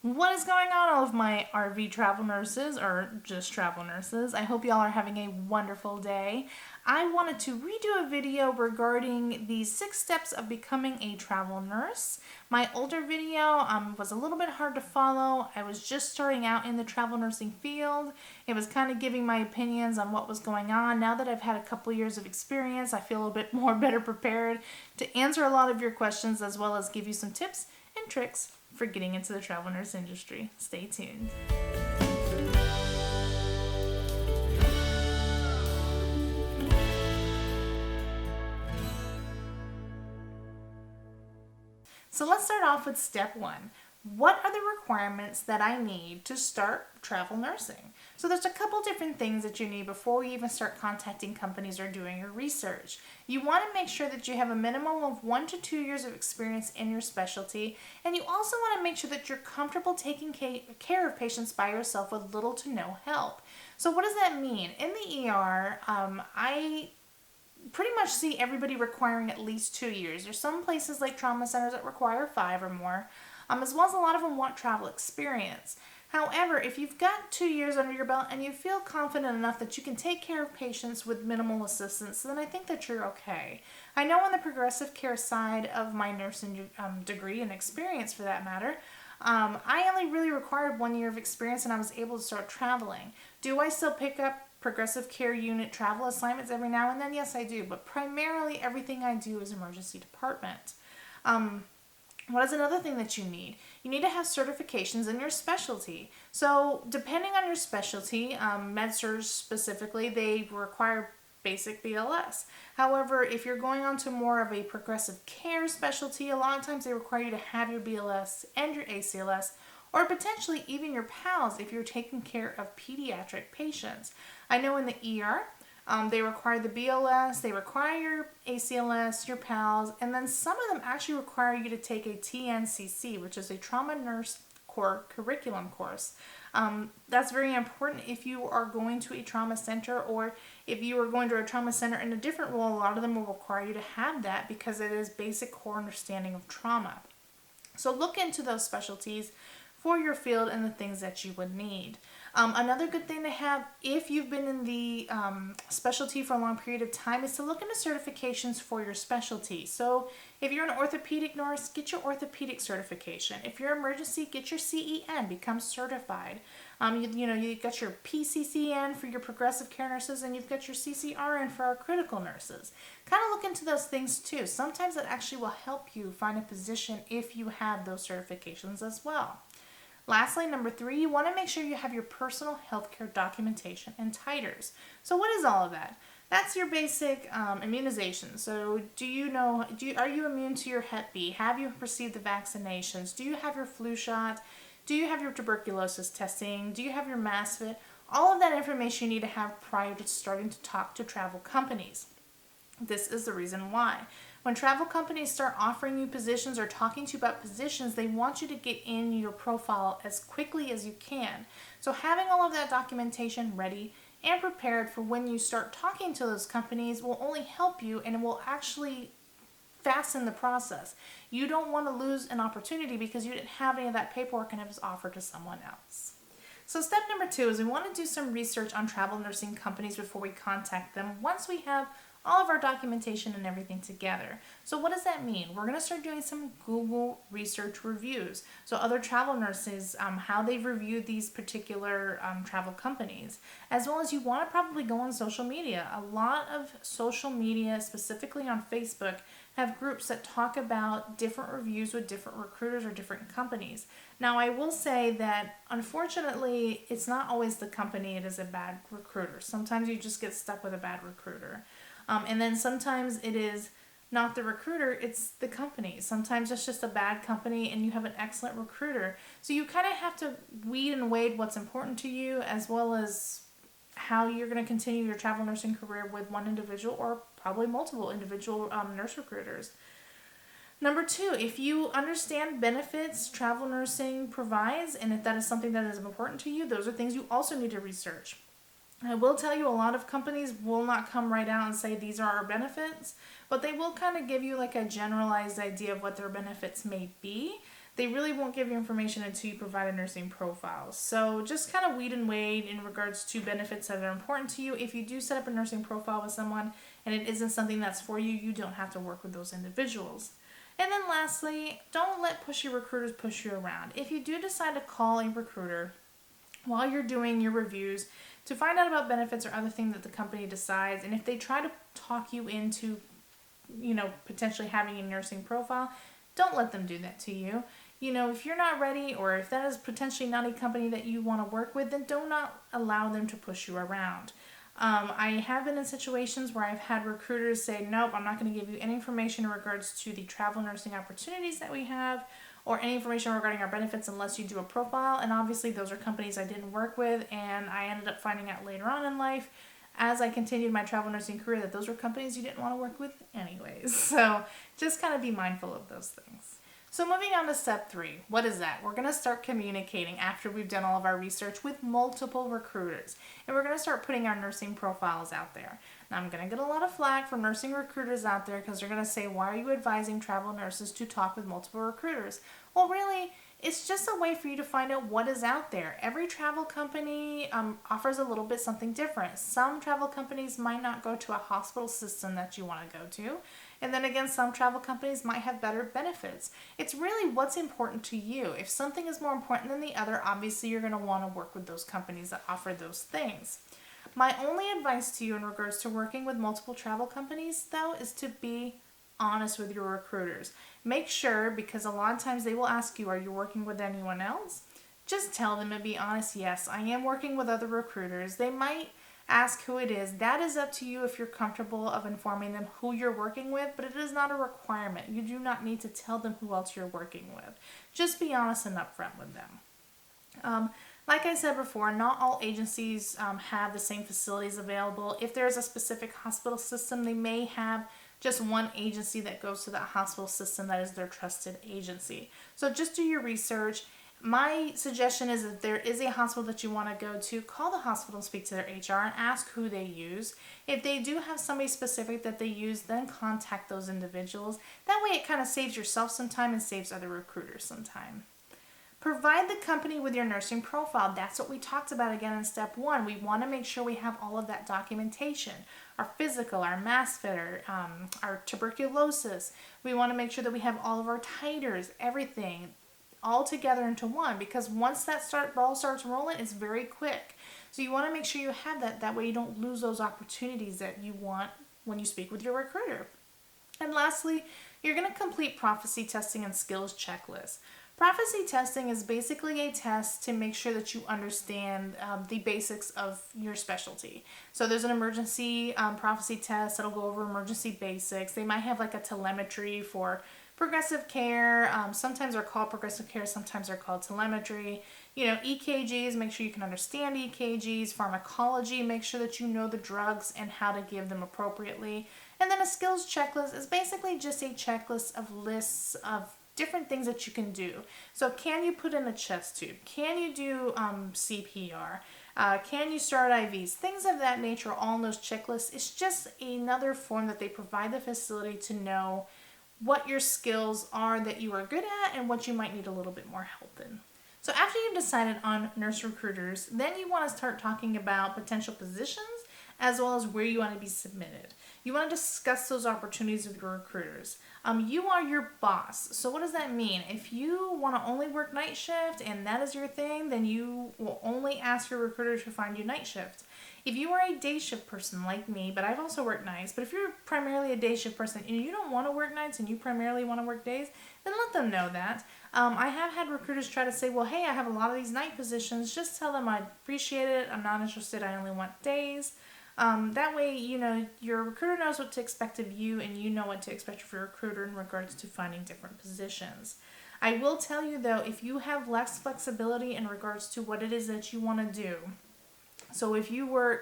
What is going on, all of my RV travel nurses, or just travel nurses? I hope y'all are having a wonderful day. I wanted to redo a video regarding the 6 steps of becoming a travel nurse. My older video was a little bit hard to follow. I was just starting out in the travel nursing field. It was kind of giving my opinions on what was going on. Now that I've had a couple years of experience, I feel a bit more better prepared to answer a lot of your questions, as well as give you some tips and tricks for getting into the travel nurse industry. Stay tuned. So let's start off with step 1. What are the requirements that I need to start travel nursing? So there's a couple different things that you need before you even start contacting companies or doing your research. You want to make sure that you have a minimum of 1 to 2 years of experience in your specialty, and you also want to make sure that you're comfortable taking care of patients by yourself with little to no help. So what does that mean? In the ER, I pretty much see everybody requiring at least 2 years. There's some places like trauma centers that require 5 or more, as well as a lot of them want travel experience. However, if you've got 2 years under your belt and you feel confident enough that you can take care of patients with minimal assistance, then I think that you're okay. I know on the progressive care side of my nursing degree and experience for that matter, I only really required 1 year of experience and I was able to start traveling. Do I still pick up progressive care unit travel assignments every now and then? Yes, I do, but primarily everything I do is emergency department. What is another thing that you need? You need to have certifications in your specialty. So depending on your specialty, med-surg specifically, they require basic BLS. However, if you're going on to more of a progressive care specialty, a lot of times they require you to have your BLS and your ACLS, or potentially even your PALS if you're taking care of pediatric patients. I know in the ER, they require the BLS, they require your ACLS, your PALS, and then some of them actually require you to take a TNCC, which is a Trauma Nurse Core Curriculum course. That's very important if you are going to a trauma center, or if you are going to a trauma center in a different role. A lot of them will require you to have that because it is basic core understanding of trauma. So look into those specialties for your field and the things that you would need. Another good thing to have if you've been in the specialty for a long period of time is to look into certifications for your specialty. So if you're an orthopedic nurse, get your orthopedic certification. If you're emergency, get your CEN, become certified. You got your PCCN for your progressive care nurses, and you've got your CCRN for our critical nurses. Kind of look into those things too. Sometimes that actually will help you find a position if you have those certifications as well. Lastly, number 3, you want to make sure you have your personal healthcare documentation and titers. So what is all of that? That's your basic immunization. So are you immune to your Hep B? Have you received the vaccinations? Do you have your flu shot? Do you have your tuberculosis testing? Do you have your mass fit? All of that information you need to have prior to starting to talk to travel companies. This is the reason why. When travel companies start offering you positions or talking to you about positions, they want you to get in your profile as quickly as you can. So having all of that documentation ready and prepared for when you start talking to those companies will only help you, and it will actually fasten the process. You don't want to lose an opportunity because you didn't have any of that paperwork and it was offered to someone else. So step number 2 is we want to do some research on travel nursing companies before we contact them once we have all of our documentation and everything together. So what does that mean? We're going to start doing some Google research reviews. So other travel nurses, how they've reviewed these particular travel companies, as well as you want to probably go on social media. A lot of social media, specifically on Facebook, have groups that talk about different reviews with different recruiters or different companies. Now, I will say that unfortunately, it's not always the company, it is a bad recruiter. Sometimes you just get stuck with a bad recruiter. And then sometimes it is not the recruiter, it's the company. Sometimes it's just a bad company and you have an excellent recruiter. So you kind of have to weed and wade what's important to you, as well as how you're going to continue your travel nursing career with one individual or probably multiple individual nurse recruiters. Number 2, if you understand benefits travel nursing provides, and if that is something that is important to you, those are things you also need to research. I will tell you, a lot of companies will not come right out and say these are our benefits, but they will kind of give you like a generalized idea of what their benefits may be. they really won't give you information until you provide a nursing profile. So just kind of weed and wade in regards to benefits that are important to you. If you do set up a nursing profile with someone and it isn't something that's for you, you don't have to work with those individuals. And then lastly, don't let pushy recruiters push you around. If you do decide to call a recruiter while you're doing your reviews to find out about benefits or other things that the company decides, and if they try to talk you into, potentially having a nursing profile, don't let them do that to you. If you're not ready, or if that is potentially not a company that you want to work with, then do not allow them to push you around. I have been in situations where I've had recruiters say, nope, I'm not going to give you any information in regards to the travel nursing opportunities that we have, or any information regarding our benefits unless you do a profile. And obviously those are companies I didn't work with, and I ended up finding out later on in life, as I continued my travel nursing career, that those were companies you didn't want to work with anyways. So just kind of be mindful of those things. So moving on to step 3, what is that? We're going to start communicating after we've done all of our research with multiple recruiters. And we're going to start putting our nursing profiles out there. Now I'm going to get a lot of flack from nursing recruiters out there because they're going to say, why are you advising travel nurses to talk with multiple recruiters? Well, really, it's just a way for you to find out what is out there. Every travel company offers a little bit something different. Some travel companies might not go to a hospital system that you want to go to. And then again, some travel companies might have better benefits. It's really what's important to you. If something is more important than the other, obviously you're going to want to work with those companies that offer those things. My only advice to you in regards to working with multiple travel companies, though, is to be honest with your recruiters. Make sure, because a lot of times they will ask you, are you working with anyone else? Just tell them and be honest, yes, I am working with other recruiters. They might ask who it is. That is up to you if you're comfortable of informing them who you're working with, but it is not a requirement. You do not need to tell them who else you're working with. Just be honest and upfront with them. Like I said before, not all agencies have the same facilities available. If there's a specific hospital system, they may have just one agency that goes to that hospital system that is their trusted agency. So just do your research. My suggestion is that there is a hospital that you want to go to, call the hospital and speak to their HR and ask who they use. If they do have somebody specific that they use, then contact those individuals. That way it kind of saves yourself some time and saves other recruiters some time. Provide the company with your nursing profile. That's what we talked about again in step 1. We want to make sure we have all of that documentation. Our physical, our mass fit, our tuberculosis. We want to make sure that we have all of our titers, everything all together into one, because once that ball starts rolling, it's very quick. So you want to make sure you have that. That way you don't lose those opportunities that you want when you speak with your recruiter. And lastly, you're going to complete prophecy testing and skills checklist. Prophecy testing is basically a test to make sure that you understand the basics of your specialty. So there's an emergency prophecy test that'll go over emergency basics. They might have like a telemetry for progressive care. Sometimes they're called progressive care, sometimes they're called telemetry. EKGs, make sure you can understand EKGs. Pharmacology, make sure that you know the drugs and how to give them appropriately. And then a skills checklist is basically just a checklist of lists of different things that you can do. So can you put in a chest tube? Can you do CPR? Can you start IVs? Things of that nature are all in those checklists. It's just another form that they provide the facility to know what your skills are that you are good at and what you might need a little bit more help in. So after you've decided on nurse recruiters, then you want to start talking about potential positions as well as where you want to be submitted. You want to discuss those opportunities with your recruiters. You are your boss. So what does that mean? If you want to only work night shift and that is your thing, then you will only ask your recruiter to find you night shift. If you are a day shift person like me, but I've also worked nights, but if you're primarily a day shift person and you don't want to work nights and you primarily want to work days, then let them know that. I have had recruiters try to say, well, hey, I have a lot of these night positions. Just tell them I appreciate it. I'm not interested. I only want days. That way, your recruiter knows what to expect of you and you know what to expect of your recruiter in regards to finding different positions. I will tell you though, if you have less flexibility in regards to what it is that you want to do, so if you want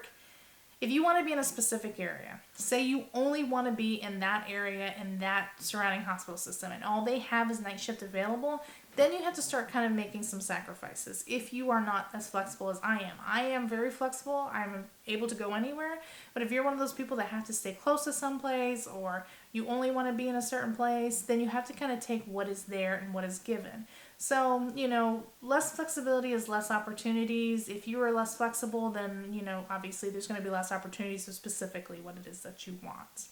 to be in a specific area, say you only want to be in that area in that surrounding hospital system and all they have is night shift available, then you have to start kind of making some sacrifices if you are not as flexible as I am. I am very flexible. I'm able to go anywhere. But if you're one of those people that have to stay close to someplace or you only want to be in a certain place, then you have to kind of take what is there and what is given. So, less flexibility is less opportunities. If you are less flexible, then, obviously there's going to be less opportunities for specifically what it is that you want.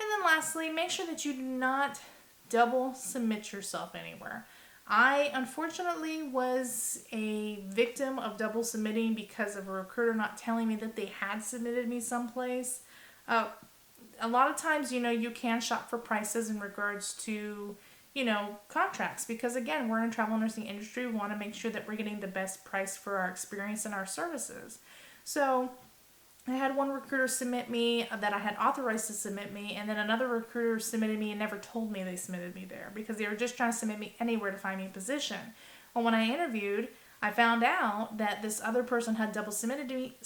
And then lastly, make sure that you do not double submit yourself anywhere. I unfortunately was a victim of double submitting because of a recruiter not telling me that they had submitted me someplace. A lot of times, you can shop for prices in regards to, contracts, because again, we're in the travel nursing industry. We want to make sure that we're getting the best price for our experience and our services. So I had one recruiter submit me that I had authorized to submit me, and then another recruiter submitted me and never told me they submitted me there because they were just trying to submit me anywhere to find me a position. Well, when I interviewed, I found out that this other person had double submitted me,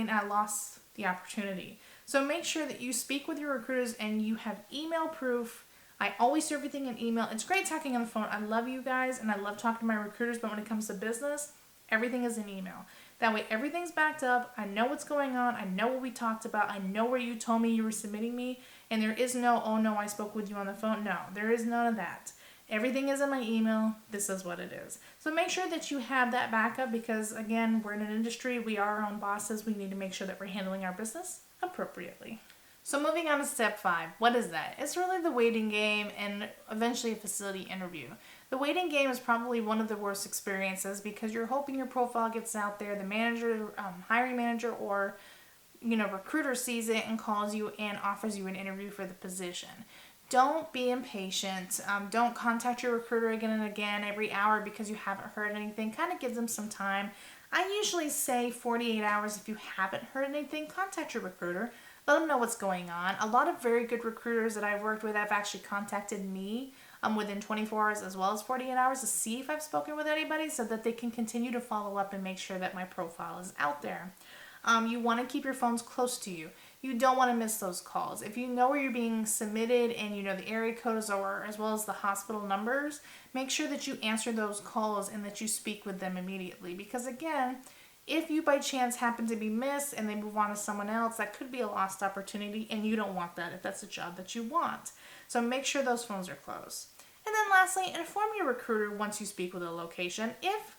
and I lost the opportunity. So make sure that you speak with your recruiters and you have email proof. I always do everything in email. It's great talking on the phone. I love you guys and I love talking to my recruiters, but when it comes to business, everything is in email. That way everything's backed up. I know what's going on. I know what we talked about. I know where you told me you were submitting me. And there is no, oh no, I spoke with you on the phone. No, there is none of that. Everything is in my email. This is what it is. So make sure that you have that backup because, again, we're in an industry. We are our own bosses. We need to make sure that we're handling our business appropriately. So moving on to step 5. What is that? It's really the waiting game and eventually a facility interview. The waiting game is probably one of the worst experiences because you're hoping your profile gets out there. The manager, hiring manager, or recruiter sees it and calls you and offers you an interview for the position. Don't be impatient. Don't contact your recruiter again and again every hour because you haven't heard anything. Kind of give them some time. I usually say 48 hours. If you haven't heard anything, contact your recruiter. Let them know what's going on. A lot of very good recruiters that I've worked with have actually contacted me within 24 hours as well as 48 hours to see if I've spoken with anybody so that they can continue to follow up and make sure that my profile is out there. You want to keep your phones close to you. You don't want to miss those calls. If you know where you're being submitted and you know the area codes or as well as the hospital numbers, make sure that you answer those calls and that you speak with them immediately. Because again, if you by chance happen to be missed and they move on to someone else, that could be a lost opportunity and you don't want that if that's a job that you want. So make sure those phones are closed. And then lastly, inform your recruiter once you speak with a location. If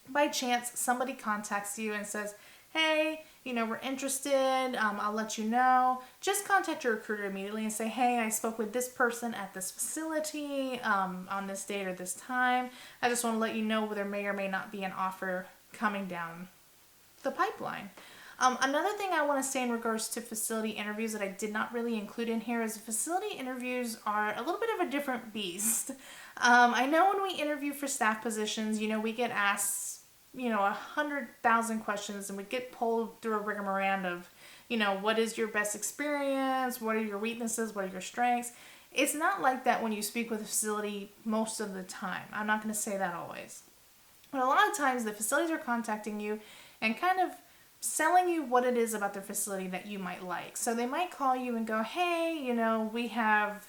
by chance somebody contacts you and says, hey, we're interested, I'll let you know. Just contact your recruiter immediately and say, hey, I spoke with this person at this facility on this date or this time. I just want to let you know there may or may not be an offer coming down the pipeline. Another thing I want to say in regards to facility interviews that I did not really include in here is facility interviews are a little bit of a different beast. I know when we interview for staff positions, we get asked 100,000 questions and we get pulled through a rigmarole of, what is your best experience? What are your weaknesses? What are your strengths? It's not like that when you speak with a facility most of the time. I'm not going to say that always. But a lot of times the facilities are contacting you and kind of selling you what it is about their facility that you might like. So they might call you and go, hey, we have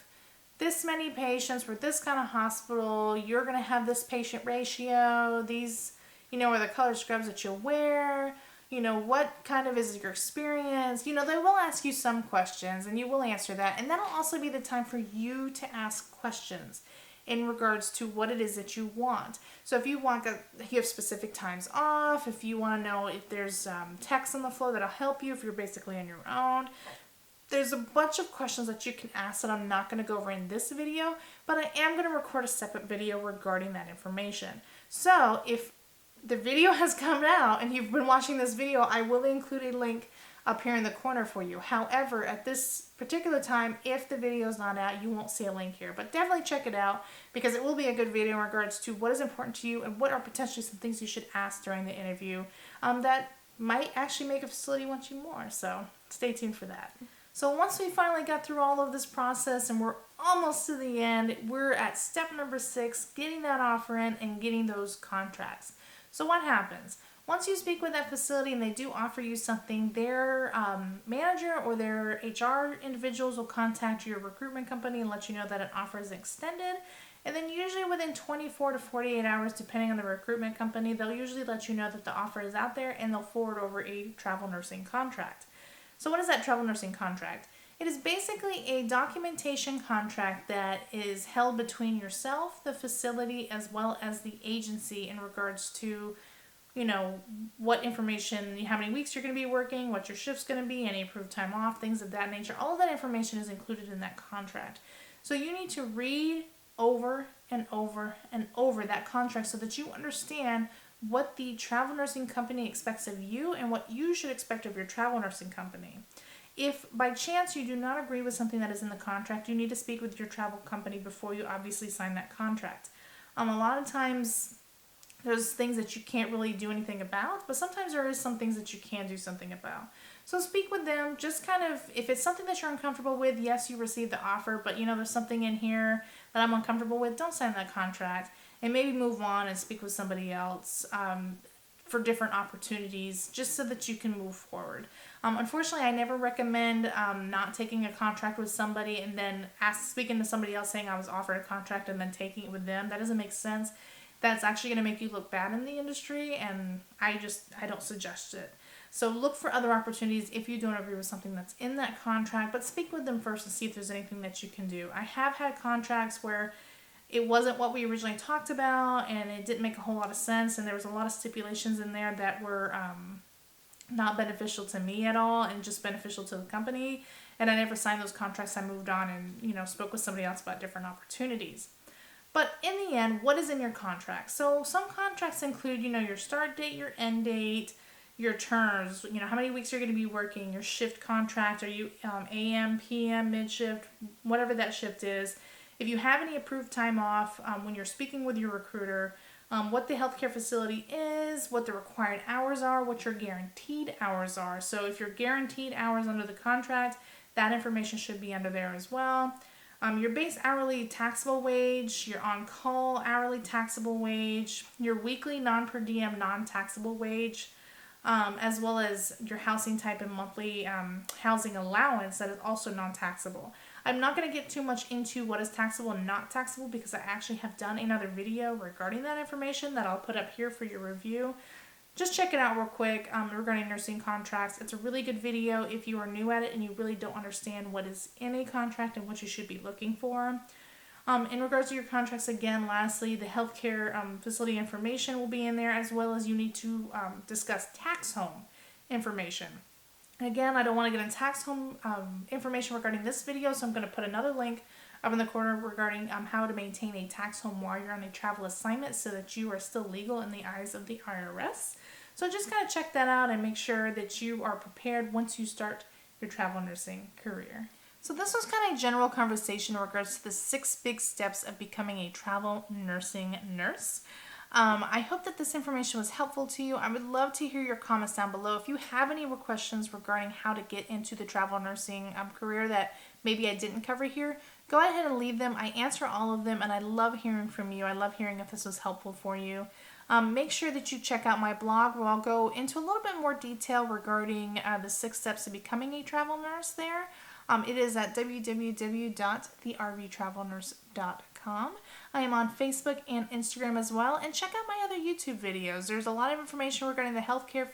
this many patients for this kind of hospital. You're going to have this patient ratio. These are the color scrubs that you'll wear, what kind of is your experience, they will ask you some questions and you will answer that. And that'll also be the time for you to ask questions in regards to what it is that you want. So if you have specific times off, if you want to know if there's text on the floor that'll help you, if you're basically on your own, there's a bunch of questions that you can ask that I'm not going to go over in this video, but I am going to record a separate video regarding that information. So if the video has come out and you've been watching this video, I will include a link up here in the corner for you. However, at this particular time, if the video is not out, you won't see a link here. But definitely check it out because it will be a good video in regards to what is important to you and what are potentially some things you should ask during the interview that might actually make a facility want you more. So stay tuned for that. So once we finally got through all of this process and we're almost to the end, we're at step number 6, getting that offer in and getting those contracts. So what happens? Once you speak with that facility and they do offer you something, their manager or their HR individuals will contact your recruitment company and let you know that an offer is extended. And then usually within 24 to 48 hours, depending on the recruitment company, they'll usually let you know that the offer is out there and they'll forward over a travel nursing contract. So what is that travel nursing contract? It is basically a documentation contract that is held between yourself, the facility, as well as the agency in regards to, what information, how many weeks you're going to be working, what your shift's going to be, any approved time off, things of that nature. All of that information is included in that contract. So you need to read over and over and over that contract so that you understand what the travel nursing company expects of you and what you should expect of your travel nursing company. If by chance you do not agree with something that is in the contract, you need to speak with your travel company before you obviously sign that contract. A lot of times there's things that you can't really do anything about, but sometimes there is some things that you can do something about. So speak with them, just kind of, if it's something that you're uncomfortable with, yes, you received the offer, but there's something in here that I'm uncomfortable with, don't sign that contract, and maybe move on and speak with somebody else for different opportunities, just so that you can move forward. Unfortunately, I never recommend not taking a contract with somebody and then speaking to somebody else saying I was offered a contract and then taking it with them. That doesn't make sense. That's actually going to make you look bad in the industry, and I don't suggest it. So look for other opportunities if you don't agree with something that's in that contract, but speak with them first and see if there's anything that you can do. I have had contracts where it wasn't what we originally talked about and it didn't make a whole lot of sense, and there was a lot of stipulations in there that were not beneficial to me at all and just beneficial to the company, and I never signed those contracts. I moved on and spoke with somebody else about different opportunities. But in the end, what is in your contract? So some contracts include your start date, your end date, your terms, how many weeks you're going to be working, your shift contract, are you AM, PM, mid shift, whatever that shift is. If you have any approved time off, when you're speaking with your recruiter, what the healthcare facility is, what the required hours are, what your guaranteed hours are. So if you're guaranteed hours under the contract, that information should be under there as well. Your base hourly taxable wage, your on-call hourly taxable wage, your weekly non-per diem non-taxable wage, as well as your housing type and monthly housing allowance that is also non-taxable. I'm not going to get too much into what is taxable and not taxable because I actually have done another video regarding that information that I'll put up here for your review. Just check it out real quick regarding nursing contracts. It's a really good video if you are new at it and you really don't understand what is in a contract and what you should be looking for. In regards to your contracts, again, lastly, the healthcare facility information will be in there, as well as you need to discuss tax home information. Again, I don't want to get into tax home information regarding this video, so I'm going to put another link up in the corner regarding how to maintain a tax home while you're on a travel assignment so that you are still legal in the eyes of the IRS. So just kind of check that out and make sure that you are prepared once you start your travel nursing career. So this was kind of a general conversation in regards to the 6 big steps of becoming a travel nursing nurse. I hope that this information was helpful to you. I would love to hear your comments down below. If you have any questions regarding how to get into the travel nursing career that maybe I didn't cover here, go ahead and leave them. I answer all of them, and I love hearing from you. I love hearing if this was helpful for you. Make sure that you check out my blog where I'll go into a little bit more detail regarding the 6 steps to becoming a travel nurse there. It is at www.thervtravelnurse.com. I am on Facebook and Instagram as well, and check out my other YouTube videos. There's a lot of information regarding the healthcare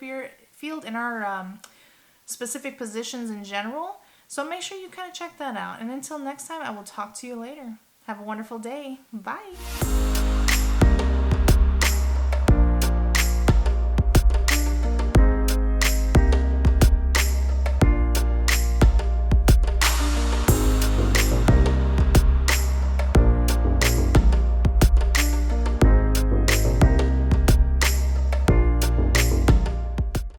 field and our specific positions in general, so make sure you kind of check that out. And until next time, I will talk to you later. Have a wonderful day. Bye.